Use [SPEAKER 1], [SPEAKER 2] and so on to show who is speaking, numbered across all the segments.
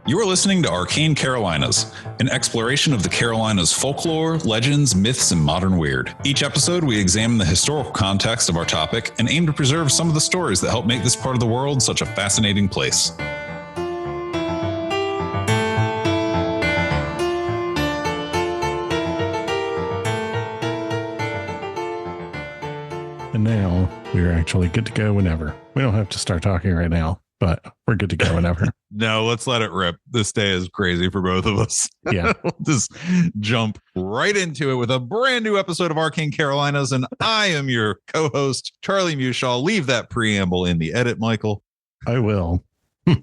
[SPEAKER 1] You are listening to Arcane Carolinas, an exploration of the Carolinas' folklore, legends, myths, and modern weird. Each episode, we examine the historical context of our topic and aim to preserve some of the stories that help make this part of the world such a fascinating place.
[SPEAKER 2] And now we're actually good to go whenever. We don't have to start talking right now, but we're good to go whenever.
[SPEAKER 3] No, let's let it rip. This day is crazy for both of us.
[SPEAKER 2] Yeah.
[SPEAKER 3] We'll just jump right into it with a brand new episode of Arcane Carolinas. And I am your co-host, Charlie Mushaw. Leave that preamble in the edit, Michael.
[SPEAKER 2] I will. I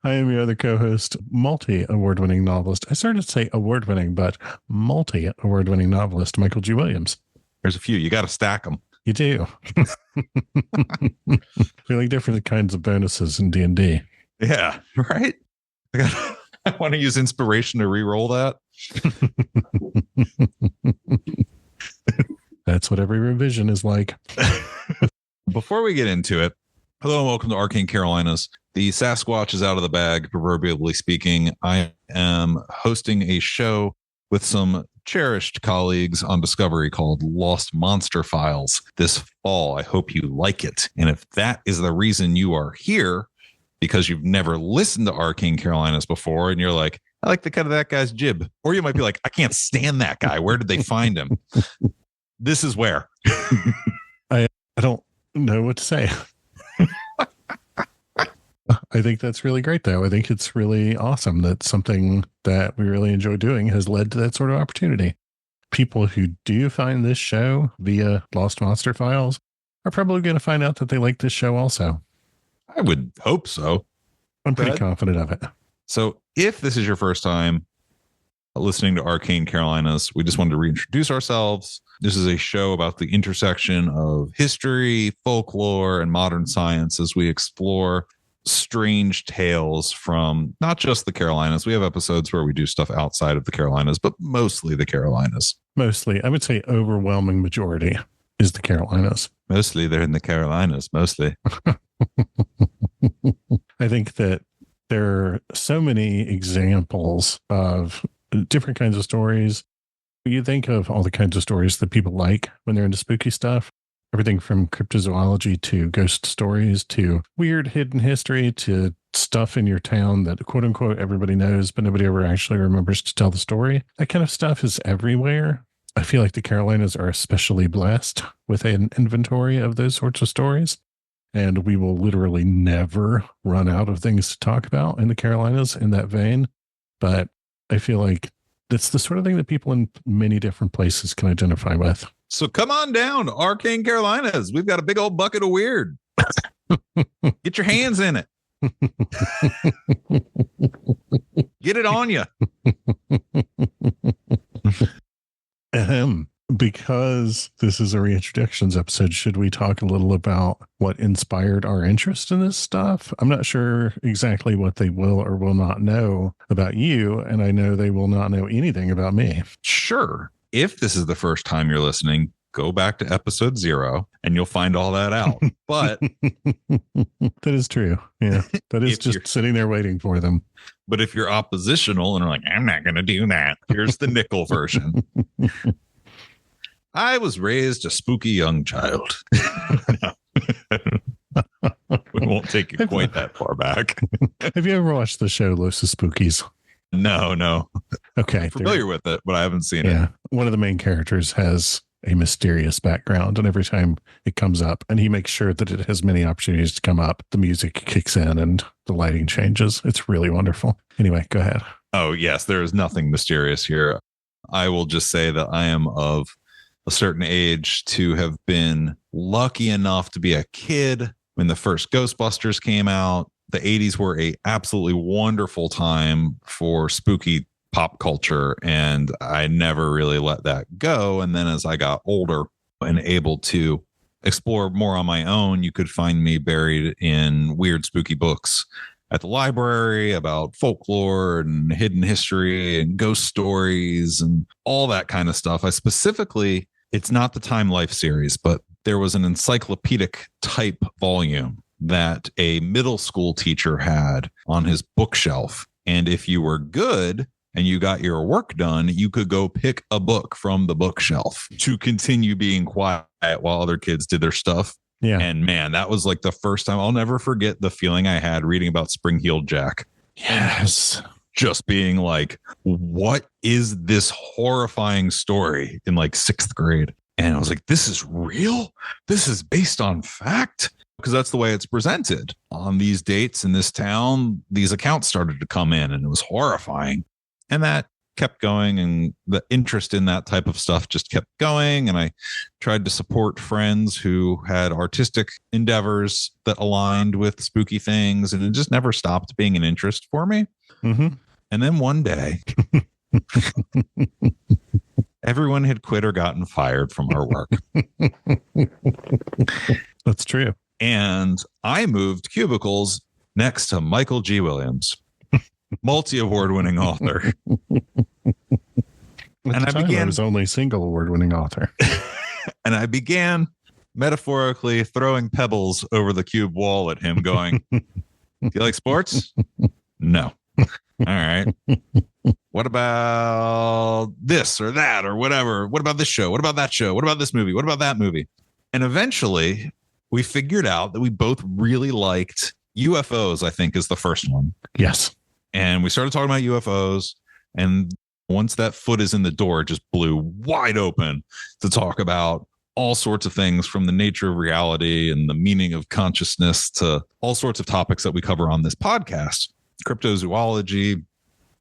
[SPEAKER 2] am your other co-host, multi-award-winning novelist. I started to say award-winning, but multi-award-winning novelist, Michael G. Williams.
[SPEAKER 3] There's a few. You got to stack them.
[SPEAKER 2] You do. We like different kinds of bonuses in D&D.
[SPEAKER 3] Yeah, right? I want to use inspiration to re-roll that.
[SPEAKER 2] That's what every revision is like.
[SPEAKER 3] Before we get into it, hello and welcome to Arcane Carolinas. The Sasquatch is out of the bag, proverbially speaking. I am hosting a show with some cherished colleagues on Discovery called Lost Monster Files this fall. I hope you like it. And if that is the reason you are here, because you've never listened to Arcane Carolinas before, and you're like, I like the cut of that guy's jib. Or you might be like, I can't stand that guy. Where did they find him? This is where.
[SPEAKER 2] I don't know what to say. I think that's really great, though. I think it's really awesome that something that we really enjoy doing has led to that sort of opportunity. People who do find this show via Lost Monster Files are probably going to find out that they like this show also.
[SPEAKER 3] I would hope so.
[SPEAKER 2] I'm pretty confident of it.
[SPEAKER 3] So if this is your first time listening to Arcane Carolinas, we just wanted to reintroduce ourselves. This is a show about the intersection of history, folklore, and modern science as we explore strange tales from not just the Carolinas. We have episodes where we do stuff outside of the Carolinas, but mostly the Carolinas.
[SPEAKER 2] Mostly, I would say overwhelming majority is the Carolinas.
[SPEAKER 3] Mostly they're in the Carolinas, mostly.
[SPEAKER 2] I think that there are so many examples of different kinds of stories. You think of all the kinds of stories that people like when they're into spooky stuff. Everything from cryptozoology to ghost stories to weird hidden history to stuff in your town that quote unquote everybody knows, but nobody ever actually remembers to tell the story. That kind of stuff is everywhere. I feel like the Carolinas are especially blessed with an inventory of those sorts of stories. And we will literally never run out of things to talk about in the Carolinas in that vein. But I feel like that's the sort of thing that people in many different places can identify with.
[SPEAKER 3] So come on down to Arcane Carolinas. We've got a big old bucket of weird. Get your hands in it. Get it on you.
[SPEAKER 2] Because this is a Reintroductions episode, should we talk a little about what inspired our interest in this stuff? I'm not sure exactly what they will or will not know about you, and I know they will not know anything about me.
[SPEAKER 3] Sure. If this is the first time you're listening, go back to episode 0 and you'll find all that out. But
[SPEAKER 2] that is true. Yeah. That is just sitting there waiting for them.
[SPEAKER 3] But if you're oppositional and are like, I'm not going to do that, here's the nickel version. I was raised a spooky young child. We won't take you quite that far back.
[SPEAKER 2] Have you ever watched the show Los Spookies?
[SPEAKER 3] No.
[SPEAKER 2] Okay.
[SPEAKER 3] I'm familiar with it, but I haven't seen it.
[SPEAKER 2] One of the main characters has a mysterious background, and every time it comes up, and he makes sure that it has many opportunities to come up, the music kicks in and the lighting changes. It's really wonderful. Anyway, go ahead.
[SPEAKER 3] Oh, yes. There is nothing mysterious here. I will just say that I am of a certain age to have been lucky enough to be a kid when the first Ghostbusters came out. The 80s were a absolutely wonderful time for spooky pop culture, and I never really let that go. And then as I got older and able to explore more on my own, you could find me buried in weird spooky books at the library about folklore and hidden history and ghost stories and all that kind of stuff. I specifically, it's not the Time Life series, but there was an encyclopedic type volume that a middle school teacher had on his bookshelf. And if you were good and you got your work done, you could go pick a book from the bookshelf to continue being quiet while other kids did their stuff.
[SPEAKER 2] Yeah.
[SPEAKER 3] And man, that was like the first time. I'll never forget the feeling I had reading about Spring-Heeled Jack.
[SPEAKER 2] Yes.
[SPEAKER 3] Just being like, what is this horrifying story in like 6th grade? And I was like, this is real? This is based on fact? Because that's the way it's presented. On these dates in this town, these accounts started to come in and it was horrifying. And that kept going, and the interest in that type of stuff just kept going. And I tried to support friends who had artistic endeavors that aligned with spooky things, and it just never stopped being an interest for me.
[SPEAKER 2] Mm-hmm.
[SPEAKER 3] And then one day, everyone had quit or gotten fired from our work.
[SPEAKER 2] That's true.
[SPEAKER 3] And I moved cubicles next to Michael G. Williams, multi-award-winning author.
[SPEAKER 2] I was only single award-winning author.
[SPEAKER 3] And I began metaphorically throwing pebbles over the cube wall at him, going, "Do you like sports? No. All right. What about this or that or whatever? What about this show? What about that show? What about this movie? What about that movie?" And eventually we figured out that we both really liked UFOs, I think, is the first one.
[SPEAKER 2] Yes.
[SPEAKER 3] And we started talking about UFOs. And once that foot is in the door, it just blew wide open to talk about all sorts of things, from the nature of reality and the meaning of consciousness to all sorts of topics that we cover on this podcast, cryptozoology.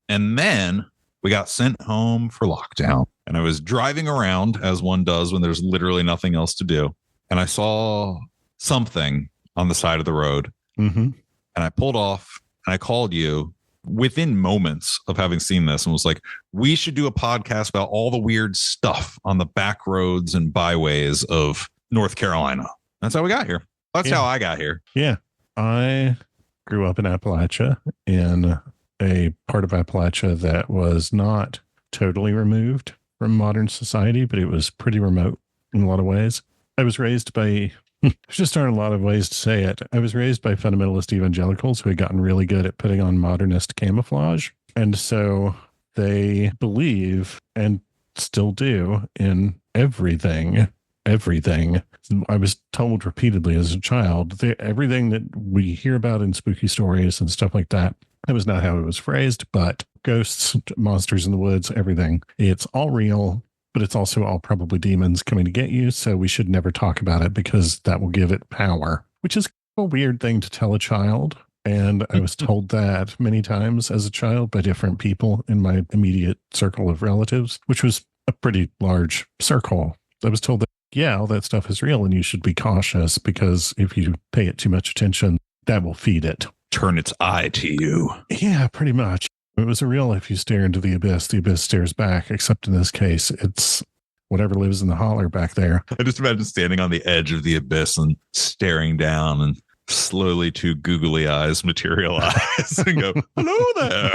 [SPEAKER 3] And then we got sent home for lockdown. And I was driving around, as one does when there's literally nothing else to do. And I saw something on the side of the road.
[SPEAKER 2] Mm-hmm.
[SPEAKER 3] And I pulled off and I called you within moments of having seen this and was like, we should do a podcast about all the weird stuff on the back roads and byways of North Carolina. That's how we got here. That's how I got here.
[SPEAKER 2] Yeah. I grew up in Appalachia, in a part of Appalachia that was not totally removed from modern society, but it was pretty remote in a lot of ways. I was raised by, there's just aren't a lot of ways to say it. I was raised by fundamentalist evangelicals who had gotten really good at putting on modernist camouflage. And so they believe, and still do, in everything. I was told repeatedly as a child, everything that we hear about in spooky stories and stuff like that, that was not how it was phrased, but ghosts, monsters in the woods, everything. It's all real, but it's also all probably demons coming to get you. So we should never talk about it because that will give it power, which is a weird thing to tell a child. And I was told that many times as a child by different people in my immediate circle of relatives, which was a pretty large circle. I was told that, yeah, all that stuff is real and you should be cautious because if you pay it too much attention, that will feed it.
[SPEAKER 3] Turn its eye to you.
[SPEAKER 2] Yeah, pretty much. It was a real, if you stare into the abyss stares back, except in this case, it's whatever lives in the holler back there.
[SPEAKER 3] I just imagine standing on the edge of the abyss and staring down, and slowly two googly eyes materialize and go, "Hello there."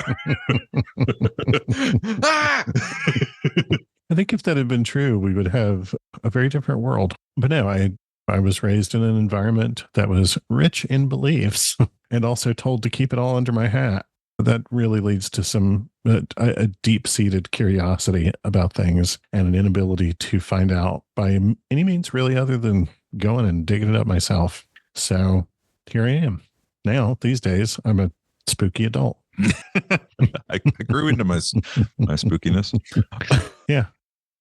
[SPEAKER 3] Ah!
[SPEAKER 2] I think if that had been true, we would have a very different world. But no, I was raised in an environment that was rich in beliefs and also told to keep it all under my hat. That really leads to some a deep-seated curiosity about things and an inability to find out by any means really other than going and digging it up myself. So here I am. Now, these days, I'm a spooky adult.
[SPEAKER 3] I grew into my spookiness.
[SPEAKER 2] Yeah.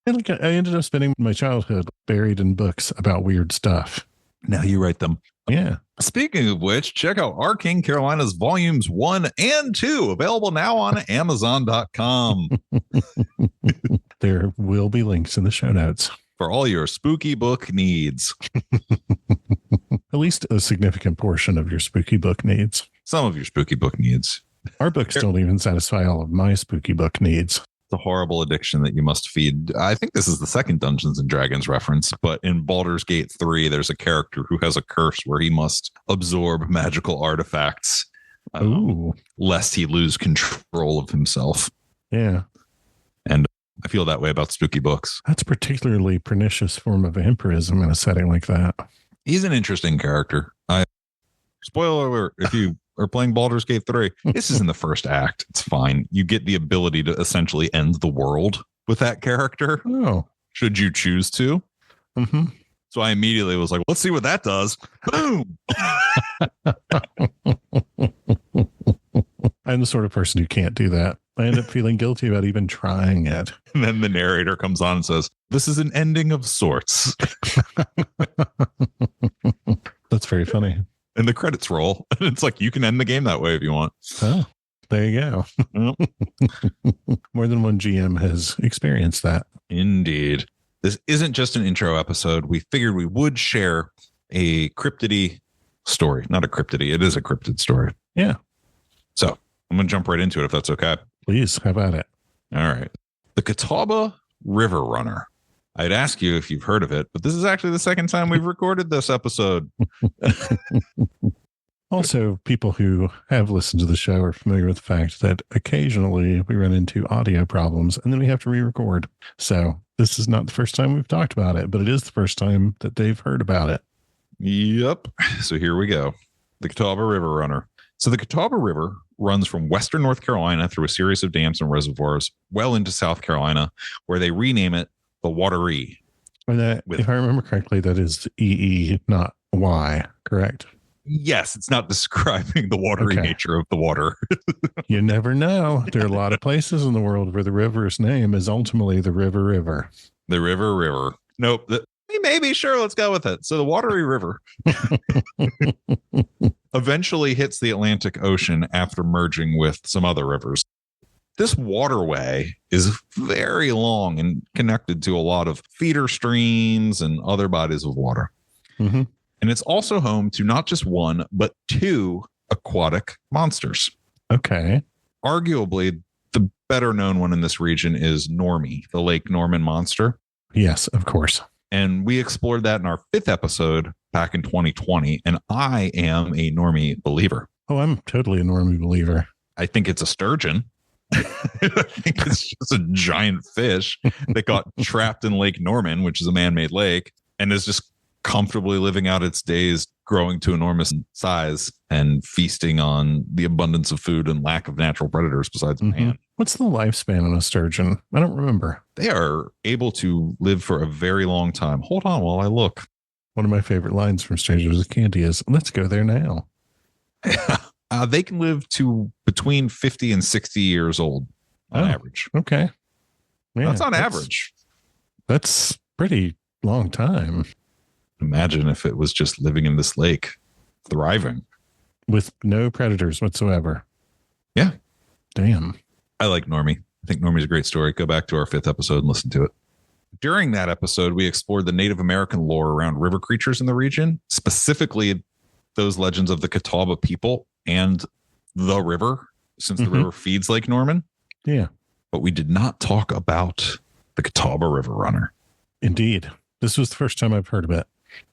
[SPEAKER 2] And I ended up spending my childhood buried in books about weird stuff.
[SPEAKER 3] Now you write them.
[SPEAKER 2] Yeah.
[SPEAKER 3] Speaking of which, check out Arcane Carolinas Volumes 1 and 2, available now on Amazon.com.
[SPEAKER 2] There will be links in the show notes.
[SPEAKER 3] For all your spooky book needs.
[SPEAKER 2] At least a significant portion of your spooky book needs.
[SPEAKER 3] Some of your spooky book needs.
[SPEAKER 2] Our books don't even satisfy all of my spooky book needs.
[SPEAKER 3] The horrible addiction that you must feed. I think this is the second Dungeons and Dragons reference, but in Baldur's Gate 3, there's a character who has a curse where he must absorb magical artifacts lest he lose control of himself.
[SPEAKER 2] Yeah.
[SPEAKER 3] And I feel that way about spooky books.
[SPEAKER 2] That's a particularly pernicious form of vampirism in a setting like that.
[SPEAKER 3] He's an interesting character. Spoiler alert, if you are playing Baldur's Gate 3, this is in the first act. It's fine. You get the ability to essentially end the world with that character.
[SPEAKER 2] Oh.
[SPEAKER 3] Should you choose to.
[SPEAKER 2] Mm-hmm.
[SPEAKER 3] So I immediately was like, let's see what that does. Boom.
[SPEAKER 2] I'm the sort of person who can't do that. I end up feeling guilty about even trying it.
[SPEAKER 3] And then the narrator comes on and says, this is an ending of sorts.
[SPEAKER 2] That's very funny.
[SPEAKER 3] And the credits roll. And it's like, you can end the game that way if you want.
[SPEAKER 2] Oh, there you go. More than one GM has experienced that.
[SPEAKER 3] Indeed. This isn't just an intro episode. We figured we would share a cryptidy story. Not a cryptidy. It is a cryptid story.
[SPEAKER 2] Yeah.
[SPEAKER 3] So I'm going to jump right into it if that's okay.
[SPEAKER 2] Please, how about it?
[SPEAKER 3] All right. The Catawba River Runner. I'd ask you if you've heard of it, but this is actually the second time we've recorded this episode.
[SPEAKER 2] Also, people who have listened to the show are familiar with the fact that occasionally we run into audio problems and then we have to re-record. So this is not the first time we've talked about it, but it is the first time that they've heard about it.
[SPEAKER 3] Yep. So here we go. The Catawba River Runner. So the Catawba River runs from western North Carolina through a series of dams and reservoirs well into South Carolina, where they rename it the Wateree.
[SPEAKER 2] And if I remember correctly, that is EE, not Y, correct?
[SPEAKER 3] Yes, it's not describing the watery nature of the water.
[SPEAKER 2] You never know. There are a lot of places in the world where the river's name is ultimately the River.
[SPEAKER 3] The River. Nope. Maybe, sure, let's go with it. So the Wateree River eventually hits the Atlantic Ocean after merging with some other rivers. This waterway is very long and connected to a lot of feeder streams and other bodies of water.
[SPEAKER 2] Mm-hmm.
[SPEAKER 3] And it's also home to not just one, but two aquatic monsters.
[SPEAKER 2] Okay.
[SPEAKER 3] Arguably, the better known one in this region is Normie, the Lake Norman monster.
[SPEAKER 2] Yes, of course.
[SPEAKER 3] And we explored that in our 5th episode back in 2020. And I am a Normie believer.
[SPEAKER 2] Oh, I'm totally a Normie believer.
[SPEAKER 3] I think it's a sturgeon. I think it's just a giant fish that got trapped in Lake Norman, which is a man-made lake, and is just comfortably living out its days, growing to enormous size and feasting on the abundance of food and lack of natural predators besides man.
[SPEAKER 2] What's the lifespan on a sturgeon? I don't remember.
[SPEAKER 3] They are able to live for a very long time. Hold on while I look.
[SPEAKER 2] One of my favorite lines from Strangers with Candy is, let's go there now.
[SPEAKER 3] They can live to between 50 and 60 years old on average.
[SPEAKER 2] Okay. Yeah,
[SPEAKER 3] that's on average.
[SPEAKER 2] That's pretty long time.
[SPEAKER 3] Imagine if it was just living in this lake, thriving.
[SPEAKER 2] With no predators whatsoever.
[SPEAKER 3] Yeah.
[SPEAKER 2] Damn.
[SPEAKER 3] I like Normie. I think Normie's a great story. Go back to our 5th episode and listen to it. During that episode, we explored the Native American lore around river creatures in the region, specifically those legends of the Catawba people and the river, since the river feeds Lake Norman.
[SPEAKER 2] Yeah.
[SPEAKER 3] But we did not talk about the Catawba River Runner.
[SPEAKER 2] Indeed. This was the first time I've heard of it.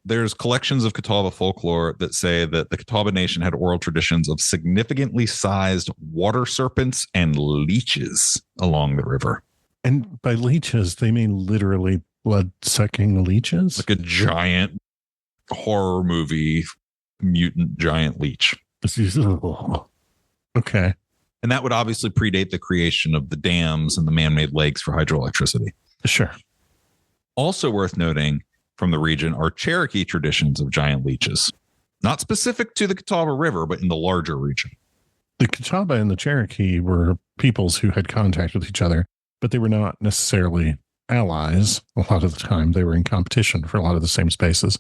[SPEAKER 3] There's collections of Catawba folklore that say that the Catawba Nation had oral traditions of significantly sized water serpents and leeches along the river.
[SPEAKER 2] And by leeches, they mean literally blood-sucking leeches?
[SPEAKER 3] Like a giant horror movie mutant giant leech.
[SPEAKER 2] Okay.
[SPEAKER 3] And that would obviously predate the creation of the dams and the man-made lakes for hydroelectricity.
[SPEAKER 2] Sure.
[SPEAKER 3] Also worth noting from the region are Cherokee traditions of giant leeches. Not specific to the Catawba River, but in the larger region.
[SPEAKER 2] The Catawba and the Cherokee were peoples who had contact with each other, but they were not necessarily allies. A lot of the time, they were in competition for a lot of the same spaces.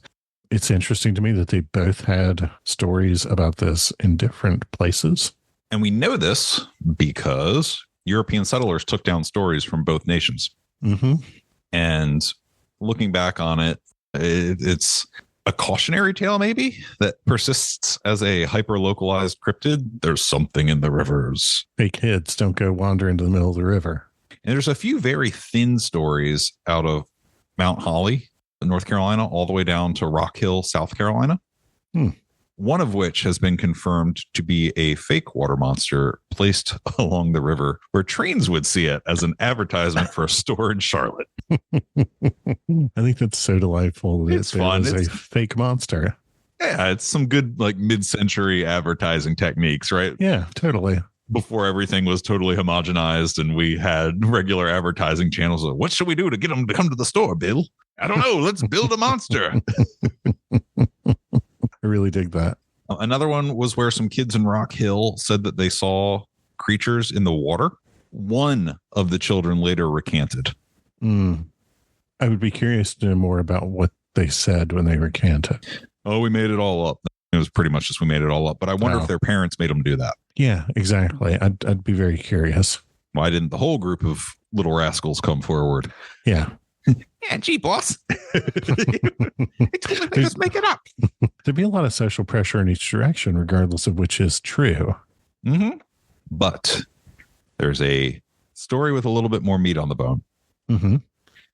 [SPEAKER 2] It's interesting to me that they both had stories about this in different places.
[SPEAKER 3] And we know this because European settlers took down stories from both nations.
[SPEAKER 2] Mm-hmm.
[SPEAKER 3] And looking back on it, it's a cautionary tale maybe that persists as a hyper-localized cryptid. There's something in the rivers.
[SPEAKER 2] Hey, kids, don't go wander into the middle of the river.
[SPEAKER 3] And there's a few very thin stories out of Mount Holly, North Carolina, all the way down to Rock Hill, South Carolina. One of which has been confirmed to be a fake water monster placed along the river where trains would see it as an advertisement for a store in Charlotte.
[SPEAKER 2] I think that's so delightful.
[SPEAKER 3] It's fun.
[SPEAKER 2] It's a fake monster.
[SPEAKER 3] Yeah, it's some good like mid-century advertising techniques, right?
[SPEAKER 2] Yeah, totally.
[SPEAKER 3] Before everything was totally homogenized and we had regular advertising channels. What should we do to get them to come to the store, Bill? I don't know. Let's build a monster.
[SPEAKER 2] I really dig that.
[SPEAKER 3] Another one was where some kids in Rock Hill said that they saw creatures in the water. One of the children later recanted.
[SPEAKER 2] I would be curious to know more about what they said when they recanted.
[SPEAKER 3] Oh, we made it all up. It was pretty much just we made it all up. But I wonder if their parents made them do that.
[SPEAKER 2] Yeah, exactly. I'd be very curious.
[SPEAKER 3] Why didn't the whole group of little rascals come forward?
[SPEAKER 2] Yeah.
[SPEAKER 3] Yeah, gee, boss. Just make it up.
[SPEAKER 2] There'd be a lot of social pressure in each direction, regardless of which is true.
[SPEAKER 3] Mm-hmm. But there's a story with a little bit more meat on the bone.
[SPEAKER 2] Mm-hmm.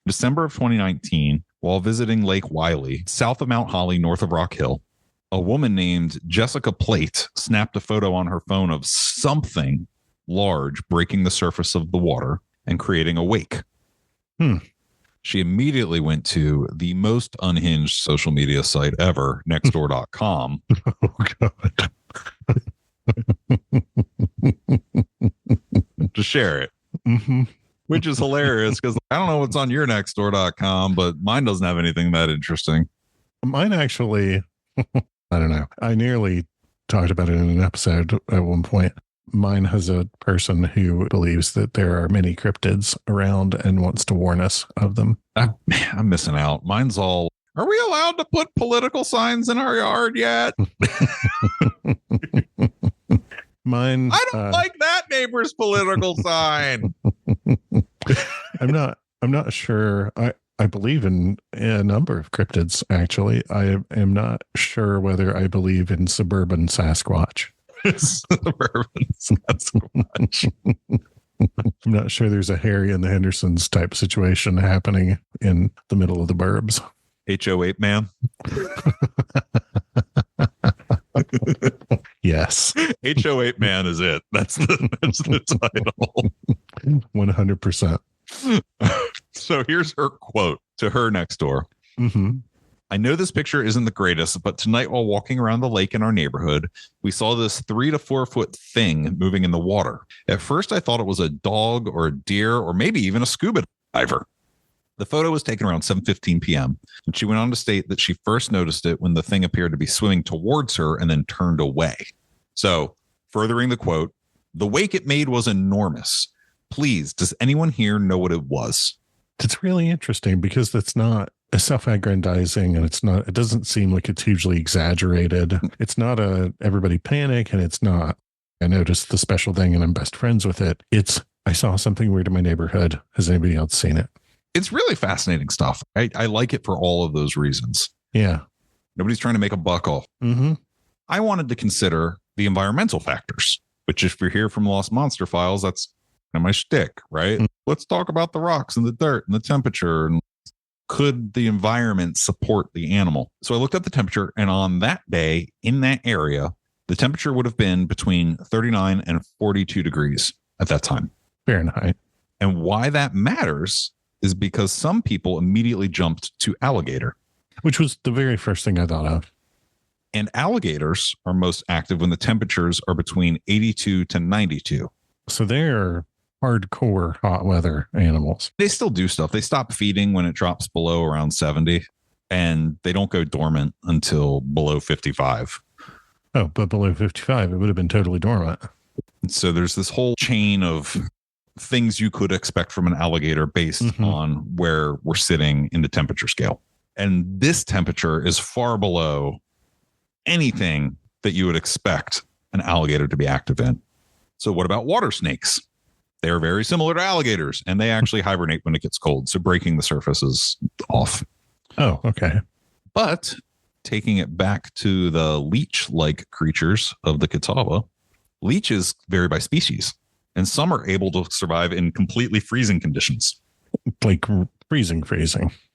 [SPEAKER 3] December of 2019, while visiting Lake Wiley, south of Mount Holly, north of Rock Hill, a woman named Jessica Plate snapped a photo on her phone of something large breaking the surface of the water and creating a wake. She immediately went to the most unhinged social media site ever, nextdoor.com.
[SPEAKER 2] Oh, God.
[SPEAKER 3] To share it.
[SPEAKER 2] Mm-hmm.
[SPEAKER 3] Which is hilarious because I don't know what's on your nextdoor.com, but mine doesn't have anything that interesting.
[SPEAKER 2] Mine actually, I don't know. I nearly talked about it in an episode at one point. Mine has a person who believes that there are many cryptids around and wants to warn us of them.
[SPEAKER 3] I'm missing out. Mine's all, are we allowed to put political signs in our yard yet?
[SPEAKER 2] Mine.
[SPEAKER 3] I don't like that neighbor's political sign.
[SPEAKER 2] I'm not sure. I believe in a number of cryptids, actually. I am not sure whether I believe in suburban Sasquatch.
[SPEAKER 3] Suburban Sasquatch.
[SPEAKER 2] I'm not sure there's a Harry and the Hendersons type situation happening in the middle of the burbs.
[SPEAKER 3] H-O-Ape-Man.
[SPEAKER 2] Yes.
[SPEAKER 3] H-O-Ape-Man is it. That's the title.
[SPEAKER 2] 100%.
[SPEAKER 3] So here's her quote to her next door.
[SPEAKER 2] Mm-hmm.
[SPEAKER 3] I know this picture isn't the greatest, but tonight while walking around the lake in our neighborhood, we saw this 3 to 4 foot thing moving in the water. At first, I thought it was a dog or a deer or maybe even a scuba diver. The photo was taken around 7:15 p.m. and she went on to state that she first noticed it when the thing appeared to be swimming towards her and then turned away. So, furthering the quote, the wake it made was enormous. Please, does anyone here know what it was?
[SPEAKER 2] It's really interesting because that's not a self-aggrandizing and it doesn't seem like it's hugely exaggerated. It's not a everybody panic and it's not, I noticed the special thing and I'm best friends with it. It's, I saw something weird in my neighborhood. Has anybody else seen it?
[SPEAKER 3] It's really fascinating stuff. I like it for all of those reasons.
[SPEAKER 2] Yeah.
[SPEAKER 3] Nobody's trying to make a buck off.
[SPEAKER 2] Mm-hmm.
[SPEAKER 3] I wanted to consider the environmental factors, which if you're here from Lost Monster Files, that's my shtick, right? Mm-hmm. Let's talk about the rocks and the dirt and the temperature and could the environment support the animal? So I looked at the temperature, and on that day in that area, the temperature would have been between 39 and 42 degrees at that time.
[SPEAKER 2] Fahrenheit.
[SPEAKER 3] And why that matters is because some people immediately jumped to alligator,
[SPEAKER 2] which was the very first thing I thought of.
[SPEAKER 3] And alligators are most active when the temperatures are between 82 to 92.
[SPEAKER 2] So they're hardcore hot weather animals.
[SPEAKER 3] They still do stuff. They stop feeding when it drops below around 70, and they don't go dormant until below 55.
[SPEAKER 2] Oh, but below 55, it would have been totally dormant.
[SPEAKER 3] So there's this whole chain of things you could expect from an alligator based on where we're sitting in the temperature scale. And this temperature is far below anything that you would expect an alligator to be active in. So what about water snakes? They are very similar to alligators, and they actually hibernate when it gets cold. So breaking the surface is off.
[SPEAKER 2] Oh, okay.
[SPEAKER 3] But taking it back to the leech-like creatures of the Catawba, leeches vary by species, and some are able to survive in completely freezing conditions.
[SPEAKER 2] Like freezing.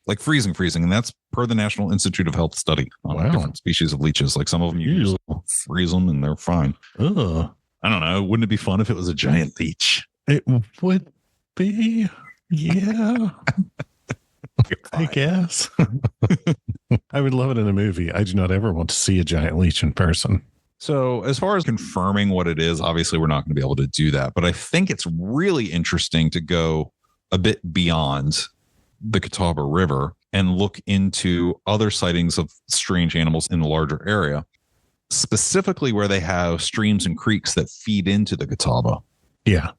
[SPEAKER 3] Like freezing. And that's per the National Institute of Health study on different species of leeches. Like some of them, you freeze them and they're fine.
[SPEAKER 2] Ugh.
[SPEAKER 3] I don't know. Wouldn't it be fun if it was a giant leech?
[SPEAKER 2] It would be, yeah. I guess. I would love it in a movie. I do not ever want to see a giant leech in person.
[SPEAKER 3] So as far as confirming what it is, obviously we're not going to be able to do that. But I think it's really interesting to go a bit beyond the Catawba River and look into other sightings of strange animals in the larger area, specifically where they have streams and creeks that feed into the Catawba.
[SPEAKER 2] Yeah.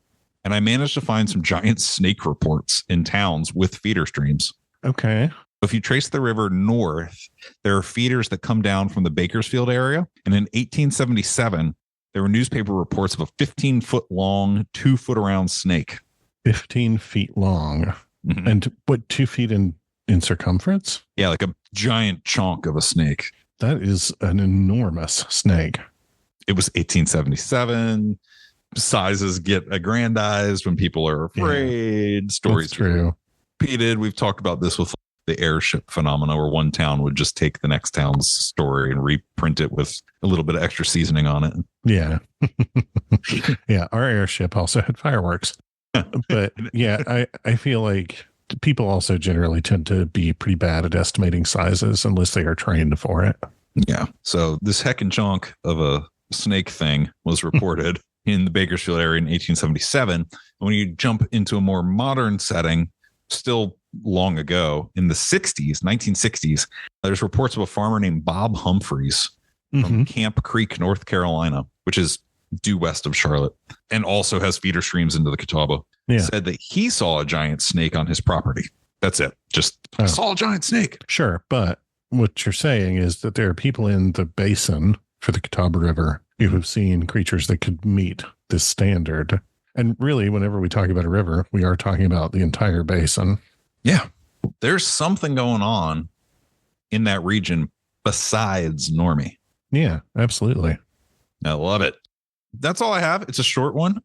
[SPEAKER 3] And I managed to find some giant snake reports in towns with feeder streams.
[SPEAKER 2] Okay.
[SPEAKER 3] If you trace the river north, there are feeders that come down from the Bakersfield area. And in 1877, there were newspaper reports of a 15-foot long, 2-foot around snake.
[SPEAKER 2] 15 feet long. Mm-hmm. And what, 2 feet in circumference?
[SPEAKER 3] Yeah, like a giant chunk of a snake.
[SPEAKER 2] That is an enormous snake.
[SPEAKER 3] It was 1877. Sizes get aggrandized when people are afraid. Yeah, stories
[SPEAKER 2] true.
[SPEAKER 3] Repeated. We've talked about this with the airship phenomena, where one town would just take the next town's story and reprint it with a little bit of extra seasoning on it.
[SPEAKER 2] Yeah. Yeah. Our airship also had fireworks. But yeah, I feel like people also generally tend to be pretty bad at estimating sizes unless they are trained for it.
[SPEAKER 3] Yeah. So this heckin' chunk of a snake thing was reported in the Bakersfield area in 1877. And when you jump into a more modern setting, still long ago, in the 1960s, there's reports of a farmer named Bob Humphreys from Camp Creek, North Carolina, which is due west of Charlotte, and also has feeder streams into the Catawba. Yeah. Said that he saw a giant snake on his property. That's it. Just saw a giant snake.
[SPEAKER 2] Sure. But what you're saying is that there are people in the basin for the Catawba River who have seen creatures that could meet this standard. And really, whenever we talk about a river, we are talking about the entire basin.
[SPEAKER 3] Yeah. There's something going on in that region besides normie.
[SPEAKER 2] Yeah, absolutely.
[SPEAKER 3] I love it. That's all I have. It's a short one.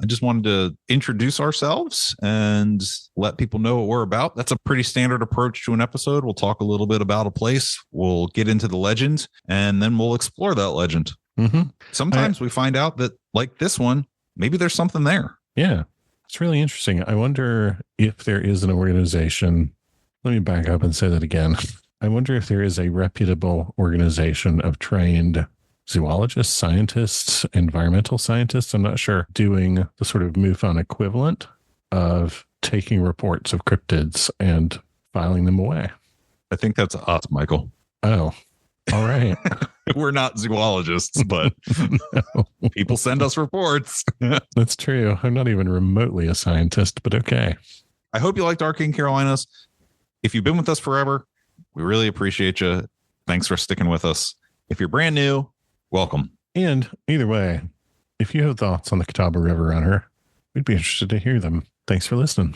[SPEAKER 3] I just wanted to introduce ourselves and let people know what we're about. That's a pretty standard approach to an episode. We'll talk a little bit about a place. We'll get into the legend, and then we'll explore that legend. Mm-hmm. Sometimes we find out that, like this one, maybe there's something there.
[SPEAKER 2] Yeah, it's really interesting. I wonder if there is an organization. Let me back up and say that again. I wonder if there is a reputable organization of trained zoologists, scientists, environmental scientists, I'm not sure, doing the sort of MUFON equivalent of taking reports of cryptids and filing them away.
[SPEAKER 3] I think that's us, Michael.
[SPEAKER 2] Oh, all right.
[SPEAKER 3] We're not zoologists, but no. People send us reports.
[SPEAKER 2] That's true. I'm not even remotely a scientist, but okay.
[SPEAKER 3] I hope you liked Arcane Carolinas. If you've been with us forever, we really appreciate you. Thanks for sticking with us. If you're brand new, welcome.
[SPEAKER 2] And either way, if you have thoughts on the Catawba River Runner, we'd be interested to hear them. Thanks for listening.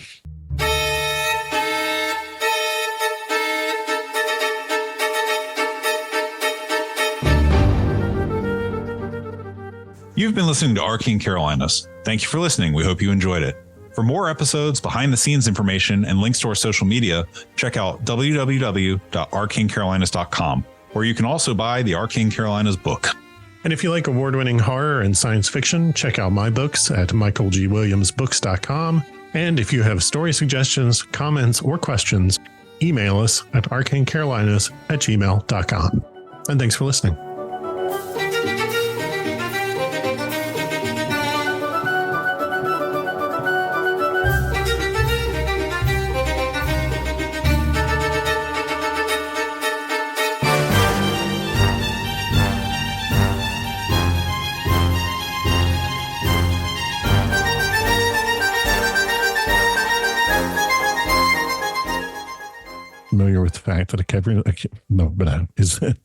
[SPEAKER 1] You've been listening to Arcane Carolinas. Thank you for listening. We hope you enjoyed it. For more episodes, behind-the-scenes information, and links to our social media, check out www.arcanecarolinas.com, where you can also buy the Arcane Carolinas book.
[SPEAKER 2] And if you like award-winning horror and science fiction, check out my books at michaelgwilliamsbooks.com. And if you have story suggestions, comments, or questions, email us at arcanecarolinas@gmail.com. And thanks for listening. Familiar with the fact that is that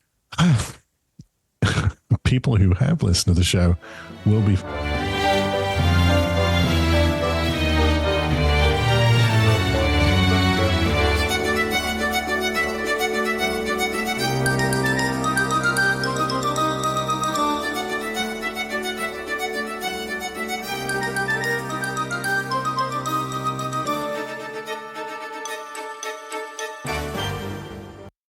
[SPEAKER 2] people who have listened to the show will be